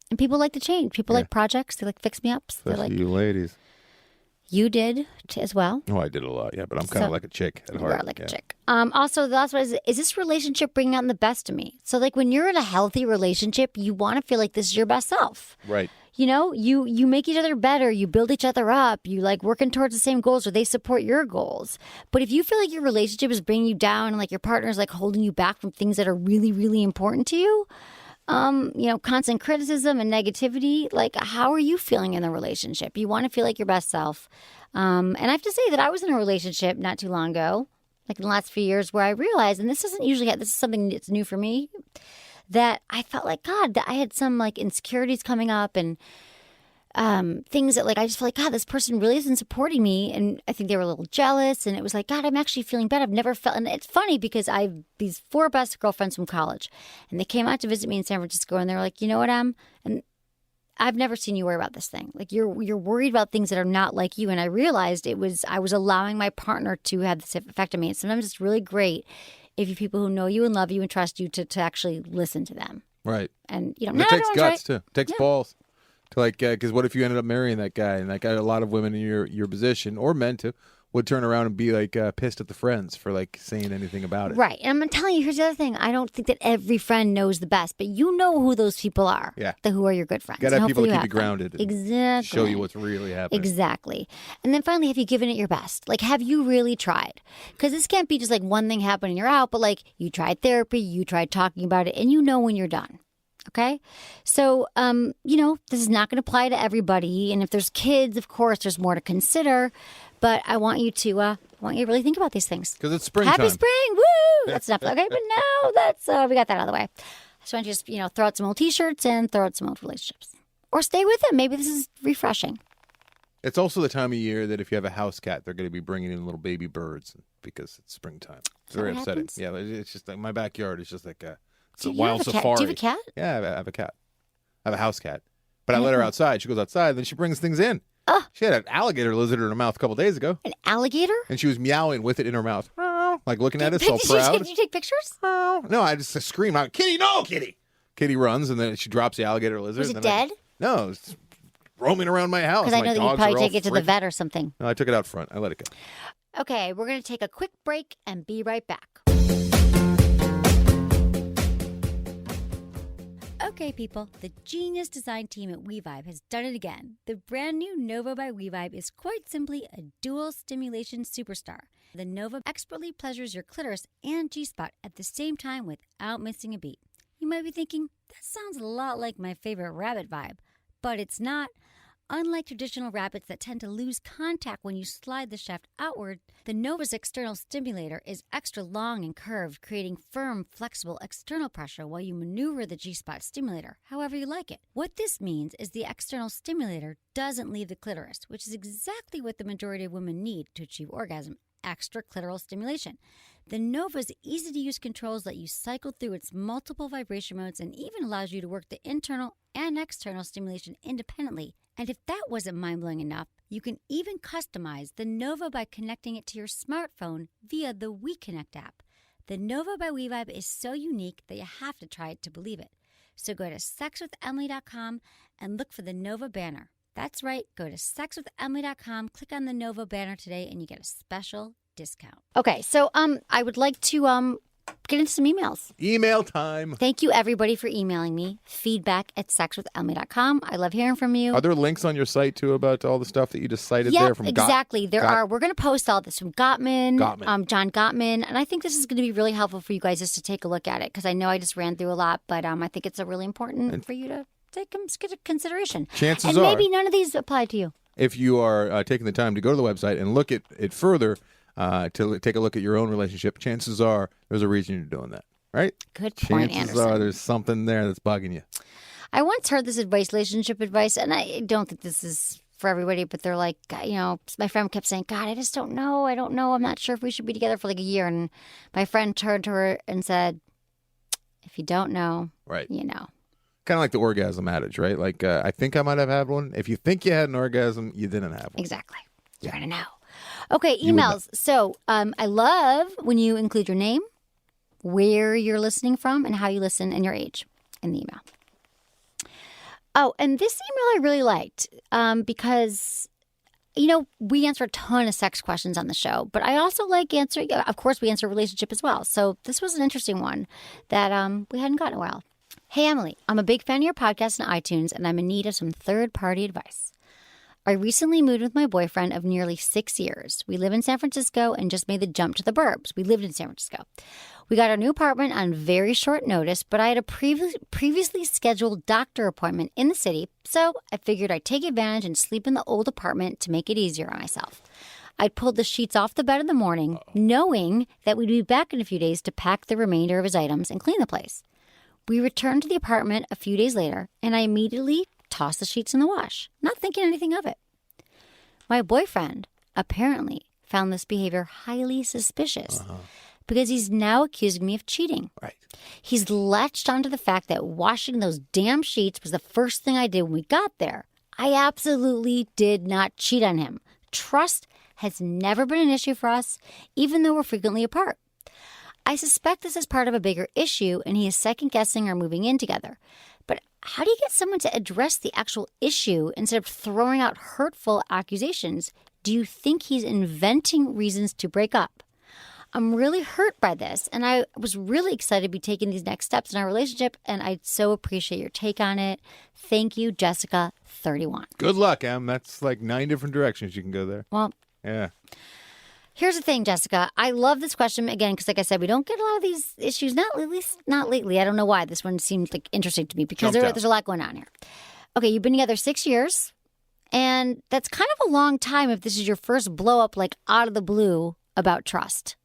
And people like to change. People like projects. They like fix-me-ups. Especially you ladies. You did as well. Oh, I did a lot, yeah. But I'm kind of like a chick at heart. You are like a chick. Also, the last one is this relationship bringing out the best of me? So, like, when you're in a healthy relationship, you want to feel like this is your best self. Right. You make each other better. You build each other up. You like working towards the same goals or they support your goals. But if you feel like your relationship is bringing you down and like your partner is like holding you back from things that are really, really important to you, constant criticism and negativity, like how are you feeling in the relationship? You want to feel like your best self. And I have to say that I was in a relationship not too long ago, like in the last few years, where I realized, and this is something that's new for me, that I felt like, God, that I had some like insecurities coming up and things that like I just felt like, God, this person really isn't supporting me. And I think they were a little jealous. And it was like, God, I'm actually feeling bad. I've never felt, and it's funny because I have these 4 best girlfriends from college, and they came out to visit me in San Francisco, and they were like, you know what, and I've never seen you worry about this thing. Like you're worried about things that are not like you. And I realized I was allowing my partner to have this effect on me. And sometimes it's really great if you people who know you and love you and trust you to actually listen to them. Right. And And it takes guts, too. It takes balls. To like, because what if you ended up marrying that guy, and that guy, a lot of women in your position, or men too, would turn around and be like pissed at the friends for like saying anything about it. Right. And I'm telling you, here's the other thing. I don't think that every friend knows the best, but you know who those people are. Yeah. Who are your good friends. You got to have people to keep have you grounded. them. Exactly. Show you what's really happening. Exactly. And then finally, have you given it your best? Like, have you really tried? Because this can't be just like one thing happened and you're out, but like you tried therapy, you tried talking about it, and you know when you're done. Okay? So, this is not going to apply to everybody. And if there's kids, of course, there's more to consider. But I want you to really think about these things. Because it's springtime. Happy spring! Woo! That's enough. Okay, but now that's we got that out of the way. I just want you to just, throw out some old T-shirts and throw out some old relationships. Or stay with them. Maybe this is refreshing. It's also the time of year that if you have a house cat, they're going to be bringing in little baby birds because it's springtime. It's very upsetting. Happens? Yeah, it's just like my backyard is just like it's a Do you wild have a cat? safari. Do you have a cat? Yeah, I have a cat. I have a house cat. But I let her outside. She goes outside, and then she brings things in. Oh. She had an alligator lizard in her mouth a couple days ago. An alligator? And she was meowing with it in her mouth. Like looking at it, so proud. Did you take pictures? No, I just screamed out, Kitty, no, Kitty! Kitty runs, and then she drops the alligator lizard. Was it dead? No, it's roaming around my house. Because I know that you'd probably take it to the freaking- vet or something. No, I took it out front. I let it go. Okay, we're going to take a quick break and be right back. Okay, people, the genius design team at WeVibe has done it again. The brand new Nova by WeVibe is quite simply a dual stimulation superstar. The Nova expertly pleasures your clitoris and G-spot at the same time without missing a beat. You might be thinking, that sounds a lot like my favorite rabbit vibe, but it's not. Unlike traditional rabbits that tend to lose contact when you slide the shaft outward, the Nova's external stimulator is extra long and curved, creating firm, flexible external pressure while you maneuver the G-spot stimulator however you like it. What this means is the external stimulator doesn't leave the clitoris, which is exactly what the majority of women need to achieve orgasm, extra clitoral stimulation. The Nova's easy-to-use controls let you cycle through its multiple vibration modes and even allows you to work the internal and external stimulation independently. And if that wasn't mind-blowing enough, you can even customize the Nova by connecting it to your smartphone via the WeConnect app. The Nova by WeVibe is so unique that you have to try it to believe it. So go to sexwithemily.com and look for the Nova banner. That's right, go to sexwithemily.com, click on the Nova banner today, and you get a special discount. Okay, so I would like to get into some emails. Email time. Thank you, everybody, for emailing me. feedback@sexwithemily.com. I love hearing from you. Are there links on your site, too, about all the stuff that you just cited Yeah, there? From exactly. There are. We're going to post all this from Gottman. John Gottman. And I think this is going to be really helpful for you guys just to take a look at it, because I know I just ran through a lot, but I think it's a really important for you to take into consideration. Chances and maybe none of these apply to you. If you are taking the time to go to the website and look at it further, to take a look at your own relationship, chances are there's a reason you're doing that, right? Good point, Chances Anderson. are there's something there that's bugging you. I once heard this relationship advice, and I don't think this is for everybody, but they're like, my friend kept saying, God, I just don't know. I don't know. I'm not sure if we should be together for like a year. And my friend turned to her and said, if you don't know, right, you know. Kind of like the orgasm adage, right? Like, I think I might have had one. If you think you had an orgasm, you didn't have one. Exactly. You're going to know. Okay, emails. So I love when you include your name, where you're listening from, and how you listen, and your age in the email. Oh, and this email I really liked because, we answer a ton of sex questions on the show, but I also like answering, of course, we answer relationship as well. So this was an interesting one that we hadn't gotten in a while. Hey, Emily, I'm a big fan of your podcast on iTunes, and I'm in need of some third-party advice. I recently moved with my boyfriend of nearly 6 years. We live in San Francisco and just made the jump to the burbs. We lived in San Francisco. We got our new apartment on very short notice, but I had a previously scheduled doctor appointment in the city, so I figured I'd take advantage and sleep in the old apartment to make it easier on myself. I'd pulled the sheets off the bed in the morning, knowing that we'd be back in a few days to pack the remainder of his items and clean the place. We returned to the apartment a few days later, and I immediately tossed the sheets in the wash, not thinking anything of it. My boyfriend apparently found this behavior highly suspicious because he's now accusing me of cheating. Right. He's latched onto the fact that washing those damn sheets was the first thing I did when we got there. I absolutely did not cheat on him. Trust has never been an issue for us, even though we're frequently apart. I suspect this is part of a bigger issue and he is second-guessing our moving in together. But how do you get someone to address the actual issue instead of throwing out hurtful accusations? Do you think he's inventing reasons to break up? I'm really hurt by this, and I was really excited to be taking these next steps in our relationship, and I so appreciate your take on it. Thank you, Jessica, 31. Good luck, Em. That's like 9 different directions you can go there. Well, yeah. Here's the thing, Jessica. I love this question, again, because like I said, we don't get a lot of these issues, at least not lately. I don't know why. This one seems like interesting to me because there's a lot going on here. Okay, you've been together 6 years, and that's kind of a long time if this is your first blow up, like out of the blue about trust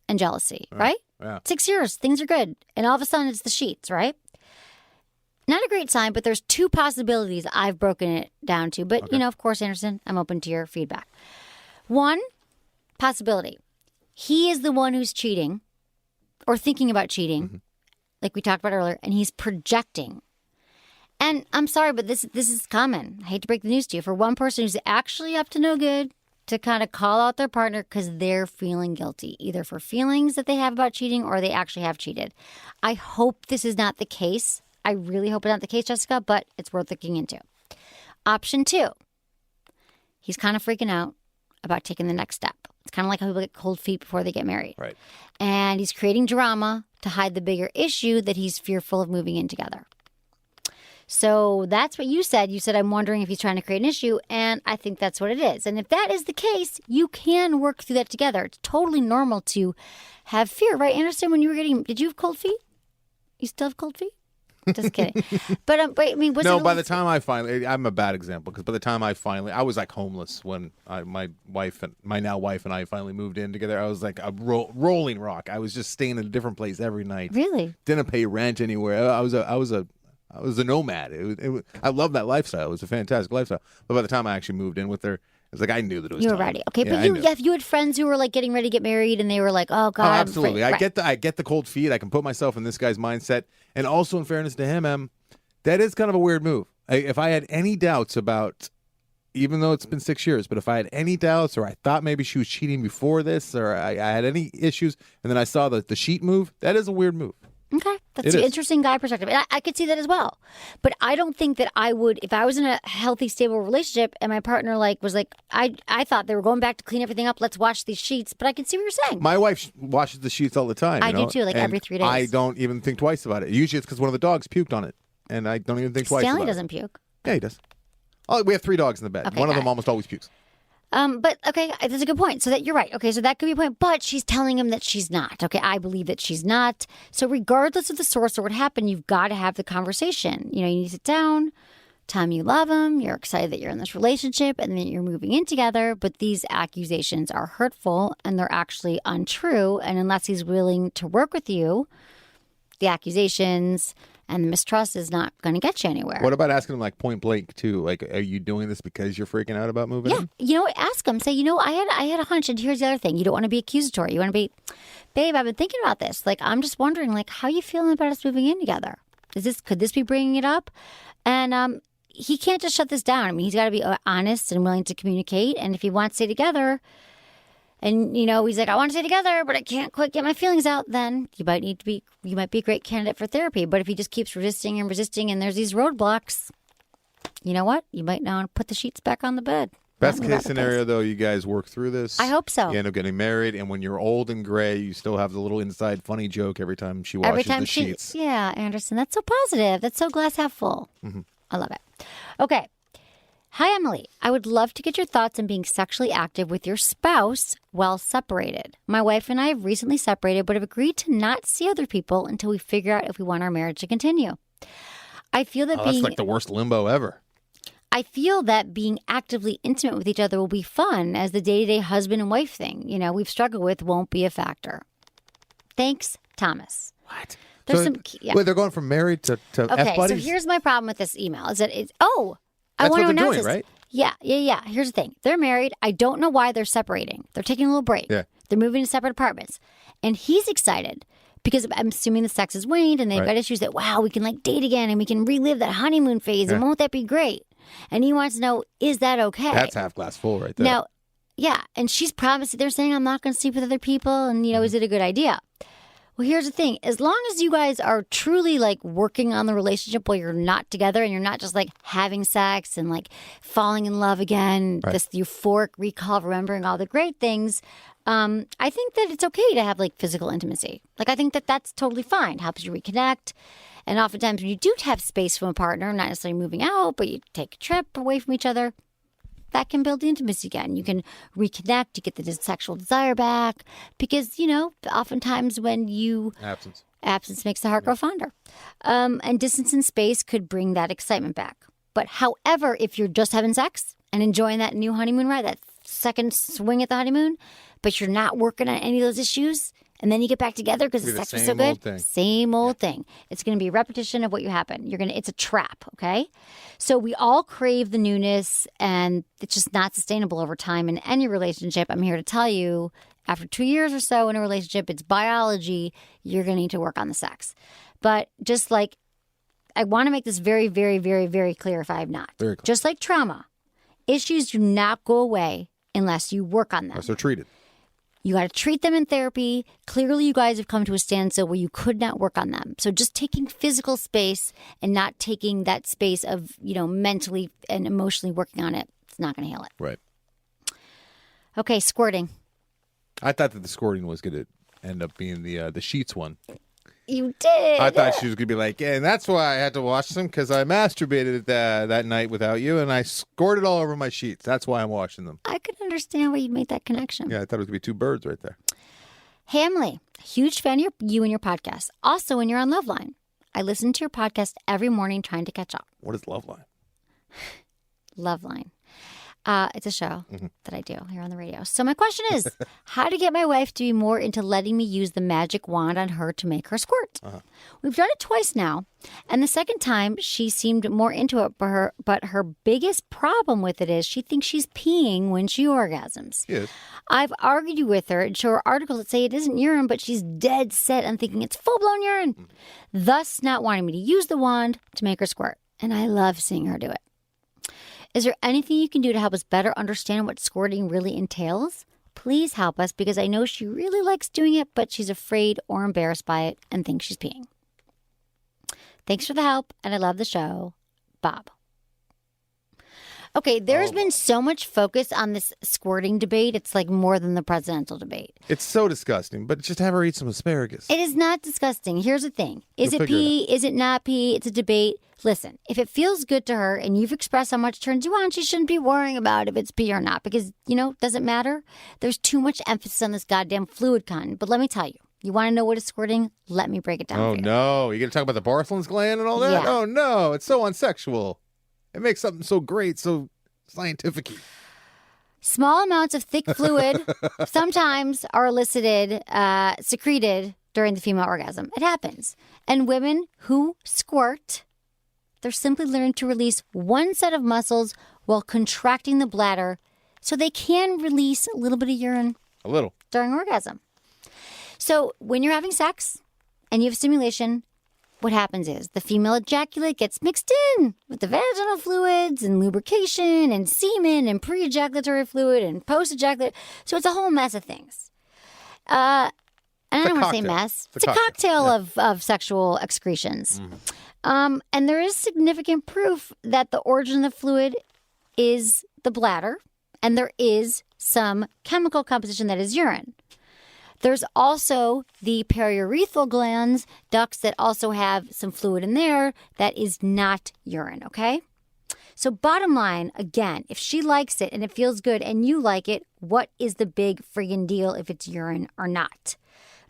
and jealousy, right? Yeah. 6 years, things are good. And all of a sudden it's the sheets, right? Not a great sign, but there's 2 possibilities I've broken it down to. But, of course, Anderson, I'm open to your feedback. One possibility. He is the one who's cheating or thinking about cheating, like we talked about earlier, and he's projecting. And I'm sorry, but this is common. I hate to break the news to you. For one person who's actually up to no good, to kind of call out their partner because they're feeling guilty, either for feelings that they have about cheating or they actually have cheated. I hope this is not the case. I really hope it's not the case, Jessica, but it's worth looking into. Option 2, he's kind of freaking out about taking the next step. It's kind of like how people get cold feet before they get married. Right. And he's creating drama to hide the bigger issue that he's fearful of moving in together. So that's what you said. You said, I'm wondering if he's trying to create an issue, and I think that's what it is. And if that is the case, you can work through that together. It's totally normal to have fear, right, Anderson? When you were did you have cold feet? You still have cold feet? Just kidding. But I mean, by the time I finally, I'm a bad example because by the time I was like homeless when my now wife and I finally moved in together. I was like a rolling rock. I was just staying in a different place every night. Really? Didn't pay rent anywhere. I was a nomad. I love that lifestyle. It was a fantastic lifestyle. But by the time I actually moved in with her, it's like I knew that it was you were time. ready. Okay, yeah, but if you had friends who were like getting ready to get married and they were like, oh God. Oh, absolutely. Right. I get the cold feet. I can put myself in this guy's mindset. And also in fairness to him, Em, that is kind of a weird move. If I had any doubts about, even though it's been 6 years, but if I had any doubts or I thought maybe she was cheating before this or I had any issues and then I saw the sheet move, that is a weird move. Okay. That's an interesting guy perspective. And I could see that as well. But I don't think that I would, if I was in a healthy, stable relationship and my partner was like, I thought they were going back to clean everything up. Let's wash these sheets. But I can see what you're saying. My wife washes the sheets all the time. I do too, every 3 days. I don't even think twice about it. Usually it's because one of the dogs puked on it. And I don't even think twice Stanley about it. doesn't puke. Yeah, he does. Oh, we have 3 dogs in the bed. Okay, one of them almost always pukes. But okay, that's a good point. So that you're right. Okay, so that could be a point. But she's telling him that she's not. Okay, I believe that she's not. So regardless of the source or what happened, you've got to have the conversation. You need to sit down, tell him you love him, you're excited that you're in this relationship, and that you're moving in together. But these accusations are hurtful and they're actually untrue. And unless he's willing to work with you, the accusations and the mistrust is not going to get you anywhere. What about asking him point blank too? Like, are you doing this because you're freaking out about moving in? Ask him. Say, I had a hunch, and here's the other thing. You don't want to be accusatory. You want to be, babe, I've been thinking about this. I'm just wondering, how you feeling about us moving in together? Could this be bringing it up? And he can't just shut this down. I mean, he's got to be honest and willing to communicate. And if he wants to stay together, and he's like, I want to stay together, but I can't quite get my feelings out, then you might be a great candidate for therapy. But if he just keeps resisting and there's these roadblocks, you know what? You might now put the sheets back on the bed. Best case scenario, though, you guys work through this. I hope so. You end up getting married, and when you're old and gray, you still have the little inside funny joke every time she washes the sheets. Yeah, Anderson, that's so positive. That's so glass half full. Mm-hmm. I love it. Okay. Hi, Emily. I would love to get your thoughts on being sexually active with your spouse while separated. My wife and I have recently separated, but have agreed to not see other people until we figure out if we want our marriage to continue. I feel that that's like the worst limbo ever. I feel that being actively intimate with each other will be fun as the day-to-day husband and wife thing, we've struggled with won't be a factor. Thanks, Thomas. What? There's Wait, they're going from married to okay, F-buddies? So here's my problem with this email is that That's I want what to they're announce doing, this. right? Yeah. Here's the thing. They're married. I don't know why they're separating. They're taking a little break. Yeah. They're moving to separate apartments. And he's excited because I'm assuming the sex has waned and they've got issues that, wow, we can date again and we can relive that honeymoon phase and won't that be great? And he wants to know, is that okay? That's half glass full right there. Now, yeah. And she's promised, they're saying, I'm not going to sleep with other people. And, is it a good idea? Well, here's the thing. As long as you guys are truly like working on the relationship while you're not together and you're not just like having sex and like falling in love again, this euphoric recall of remembering all the great things, I think that it's okay to have like physical intimacy. Like I think that that's totally fine. Helps you reconnect. And oftentimes when you do have space from a partner, not necessarily moving out, but you take a trip away from each other, that can build the intimacy again. You can reconnect. You get the sexual desire back because, oftentimes when you... Absence makes the heart grow fonder. And distance and space could bring that excitement back. But however, if you're just having sex and enjoying that new honeymoon ride, that second swing at the honeymoon, but you're not working on any of those issues, and then you get back together because the sex was so good. Same old thing. It's going to be a repetition of what you happened. It's a trap, okay? So we all crave the newness, and it's just not sustainable over time in any relationship. I'm here to tell you, after 2 years or so in a relationship, it's biology. You're going to need to work on the sex. But just like, I want to make this very, very, very, very clear if I have not. Very clear. Just like trauma, issues do not go away unless you work on them. Unless they're treated. You got to treat them in therapy. Clearly, you guys have come to a standstill where you could not work on them. So just taking physical space and not taking that space of, mentally and emotionally working on it, it's not going to heal it. Right. Okay, squirting. I thought that the squirting was going to end up being the sheets one. You did. I thought she was going to be like, yeah, and that's why I had to wash them because I masturbated that night without you and I squirted all over my sheets. That's why I'm washing them. I could understand why you'd make that connection. Yeah, I thought it was going to be two birds right there. Hamley, huge fan of you and your podcast. Also, when you're on Loveline, I listen to your podcast every morning trying to catch up. What is Loveline? Loveline. It's a show that I do here on the radio. So my question is, how to get my wife to be more into letting me use the magic wand on her to make her squirt. We've done it twice now, and the second time she seemed more into it, but her biggest problem with it is she thinks she's peeing when she orgasms. Yes. I've argued with her and show her articles that say it isn't urine, but she's dead set on thinking it's full-blown urine, thus not wanting me to use the wand to make her squirt. And I love seeing her do it. Is there anything you can do to help us better understand what squirting really entails? Please help us because I know she really likes doing it, but she's afraid or embarrassed by it and thinks she's peeing. Thanks for the help, and I love the show. Bob. Okay, there's been so much focus on this squirting debate. It's like more than the presidential debate. It's so disgusting, but just have her eat some asparagus. It is not disgusting. Here's the thing. Is You'll it pee? Is it not pee? It's a debate. Listen, if it feels good to her and you've expressed how much turns you on, she shouldn't be worrying about if it's pee or not because, does it matter? There's too much emphasis on this goddamn fluid content. But let me tell you, you want to know what is squirting? Let me break it down for you. No. You're going to talk about the Bartholin's gland and all that? Yeah. Oh, no. It's so unsexual. It makes something so great, so scientific-y. Small amounts of thick fluid sometimes are elicited, secreted during the female orgasm. It happens. And women who squirt, they're simply learning to release one set of muscles while contracting the bladder so they can release a little bit of urine. A little. During orgasm. So when you're having sex and you have stimulation, what happens is the female ejaculate gets mixed in with the vaginal fluids and lubrication and semen and pre-ejaculatory fluid and post-ejaculate. So it's a whole mess of things. And I don't want to say mess. It's a cocktail of sexual excretions. And there is significant proof that the origin of the fluid is the bladder, and there is some chemical composition that is urine. There's also the periurethral glands, ducts that also have some fluid in there that is not urine, okay? So bottom line, again, if she likes it and it feels good and you like it, what is the big friggin' deal if it's urine or not?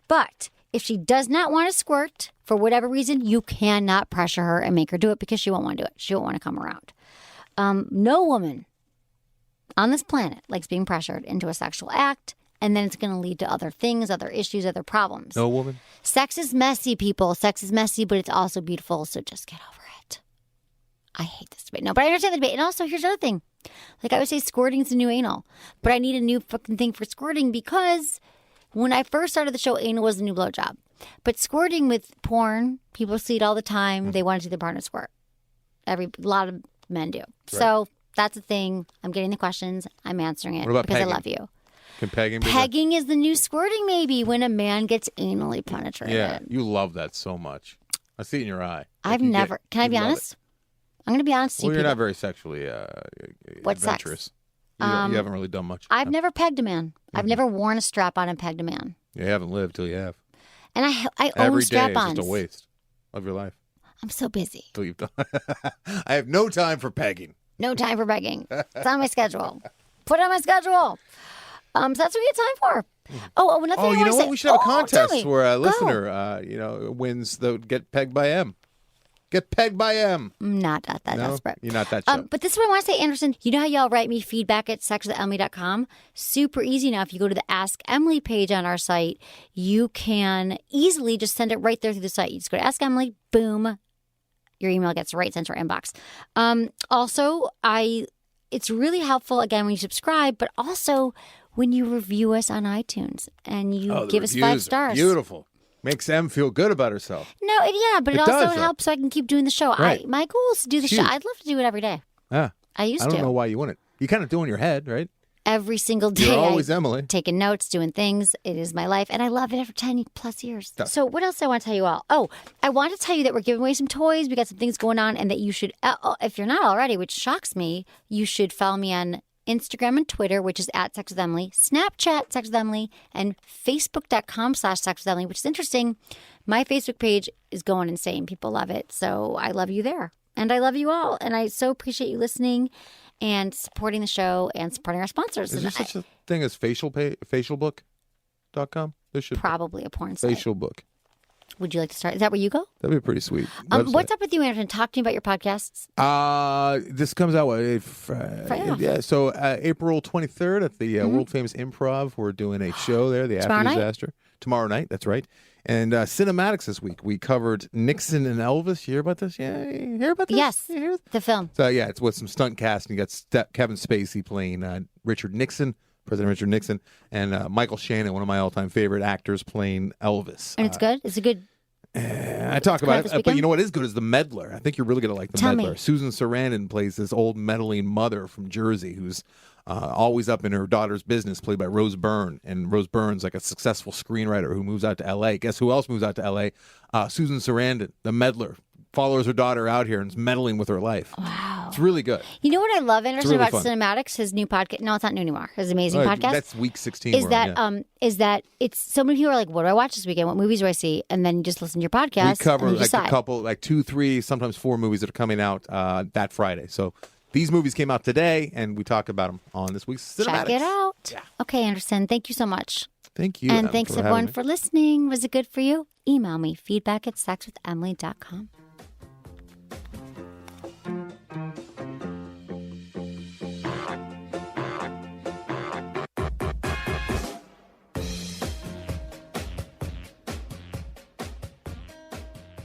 But if she does not want to squirt, for whatever reason, you cannot pressure her and make her do it because she won't want to do it. She won't want to come around. No woman on this planet likes being pressured into a sexual act, and then it's going to lead to other things, other issues, other problems. No woman? Sex is messy, people. Sex is messy, but it's also beautiful, so just get over it. I hate this debate. No, but I understand the debate. And also, here's the other thing. Like I would say, squirting is the new anal. But I need a new fucking thing for squirting because when I first started the show, anal was the new blowjob. But squirting with porn, people see it all the time. They want to see their partner squirt. A lot of men do. Right. So that's the thing. I'm getting the questions. I'm answering it because pegging? I love you. Can pegging be Pegging is the new squirting, maybe, when a man gets anally penetrated. Yeah, you love that so much. I see it in your eye. I've never. Can I be honest? I'm going to be honest. Well, you're not very sexually What's adventurous. sex? You haven't really done much. I've never pegged a man. I've never worn a strap-on and pegged a man. You haven't lived till you have. And I own Every day strap-ons. is just a waste of your life. I'm so busy. Till you've done. I have no time for pegging. No time for begging. It's on my schedule. Put it on my schedule. So that's what we get time for. Oh, another thing I you want know to what? say. We should have a tell contest me. where a Go. listener, wins the Get Pegged by M. Get pegged by M. I'm not that No? desperate. You're not that show. But this is what I want to say, Anderson. You know how y'all write me feedback at sexwithemily.com? Super easy now. If you go to the Ask Emily page on our site, you can easily just send it right there through the site. You just go to Ask Emily, boom, your email gets right sent to our inbox. Also, it's really helpful, again, when you subscribe, but also when you review us on iTunes and you give us 5 stars. Beautiful. Makes Em feel good about herself. No, but it It also does, though. helps so I can keep doing the show. Right. My goal is to do the show. Huge. I'd love to do it every day. Yeah. I used I to. don't know why you wouldn't. You kind of do in your head, right? Every single day. You're always Emily. Taking notes, doing things. It is my life, and I love it for 10 plus years. So what else do I want to tell you all? Oh, I want to tell you that we're giving away some toys. We got some things going on, and that you should, if you're not already, which shocks me, you should follow me on Instagram and Twitter, which is at Sex with Emily, Snapchat, Sex with Emily, and Facebook.com/Sex with Emily, which is interesting. My Facebook page is going insane. People love it. So I love you there. And I love you all. And I so appreciate you listening and supporting the show and supporting our sponsors. Is there such a thing as facialbook.com? There should probably a porn site. Facial book. Would you like to start? Is that where you go? That'd be pretty sweet. What's up with you, Anderson? Talk to me about your podcasts. This comes out yeah. So April 23rd at the world famous Improv, we're doing a show there. The Tomorrow After night? Disaster tomorrow night. That's right. And Cinematics this week. We covered Nixon and Elvis. You hear about this? Yeah, you hear about this? Yes, You hear? the film. So yeah, it's with some stunt cast, and you got Kevin Spacey playing Richard Nixon, President Richard Nixon, and Michael Shannon, one of my all-time favorite actors, playing Elvis. And it's good? It's a good... I talk about it, but you know what is good is The Meddler. I think you're really going to like The Meddler. Susan Sarandon plays this old meddling mother from Jersey who's always up in her daughter's business, played by Rose Byrne. And Rose Byrne's like a successful screenwriter who moves out to L.A. Guess who else moves out to L.A.? Susan Sarandon, The Meddler, follows her daughter out here and is meddling with her life. Wow. It's really good. You know what I love, Anderson, really about fun. Cinematics, his new podcast? No, it's not new anymore. His amazing podcast. That's week 16. Is that it's so many people are like, what do I watch this weekend? What movies do I see? And then you just listen to your podcast. We cover and you like decide. a couple, like 2, 3, sometimes 4 movies that are coming out that Friday. So these movies came out today, and we talk about them on this week's Cinematics. Check it out. Yeah. Okay, Anderson, thank you so much. Thank you. And Adam, thanks for everyone having me. for listening. Was it good for you? Email me, feedback@sexwithemily.com.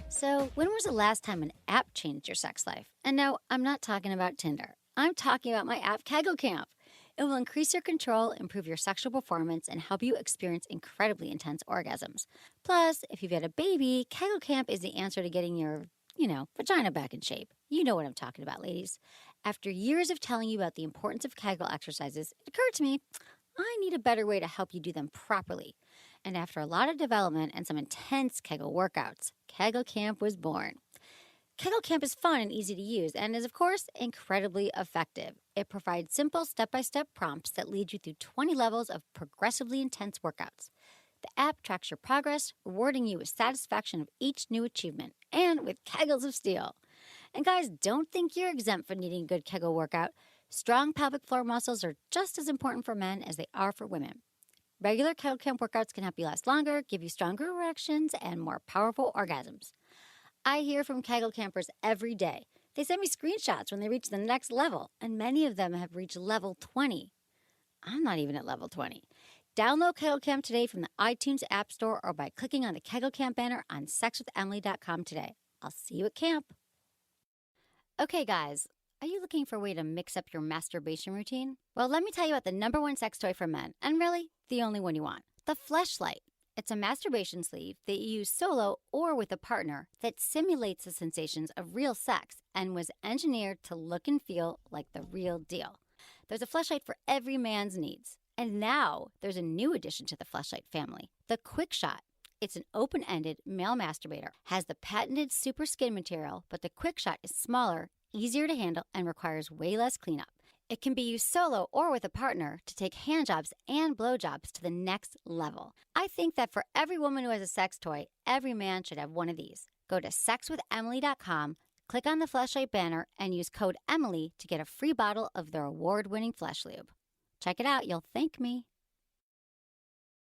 So, when was the last time an app changed your sex life? And no, I'm not talking about Tinder. I'm talking about my app, Kegel Camp. It will increase your control, improve your sexual performance, and help you experience incredibly intense orgasms. Plus, if you've had a baby, Kegel Camp is the answer to getting your, vagina back in shape. You know what I'm talking about, ladies. After years of telling you about the importance of Kegel exercises, it occurred to me, I need a better way to help you do them properly. And after a lot of development and some intense Kegel workouts, Kegel Camp was born. Kegel Camp is fun and easy to use and is, of course, incredibly effective. It provides simple step-by-step prompts that lead you through 20 levels of progressively intense workouts. The app tracks your progress, rewarding you with satisfaction of each new achievement, and with Kegels of steel. And guys, don't think you're exempt from needing a good Kegel workout. Strong pelvic floor muscles are just as important for men as they are for women. Regular Kegel Camp workouts can help you last longer, give you stronger erections, and more powerful orgasms. I hear from Kegel campers every day. They send me screenshots when they reach the next level, and many of them have reached level 20. I'm not even at level 20. Download Kegel Camp today from the iTunes App Store or by clicking on the Kegel Camp banner on sexwithemily.com today. I'll see you at camp. Okay, guys. Are you looking for a way to mix up your masturbation routine? Well, let me tell you about the #1 sex toy for men, and really, the only one you want. The Fleshlight. It's a masturbation sleeve that you use solo or with a partner that simulates the sensations of real sex and was engineered to look and feel like the real deal. There's a Fleshlight for every man's needs. And now there's a new addition to the Fleshlight family, the Quick Shot. It's an open-ended male masturbator, has the patented super skin material, but the Quick Shot is smaller, easier to handle, and requires way less cleanup. It can be used solo or with a partner to take handjobs and blowjobs to the next level. I think that for every woman who has a sex toy, every man should have one of these. Go to sexwithemily.com, click on the Fleshlight banner, and use code EMILY to get a free bottle of their award-winning Flesh Lube. Check it out. You'll thank me.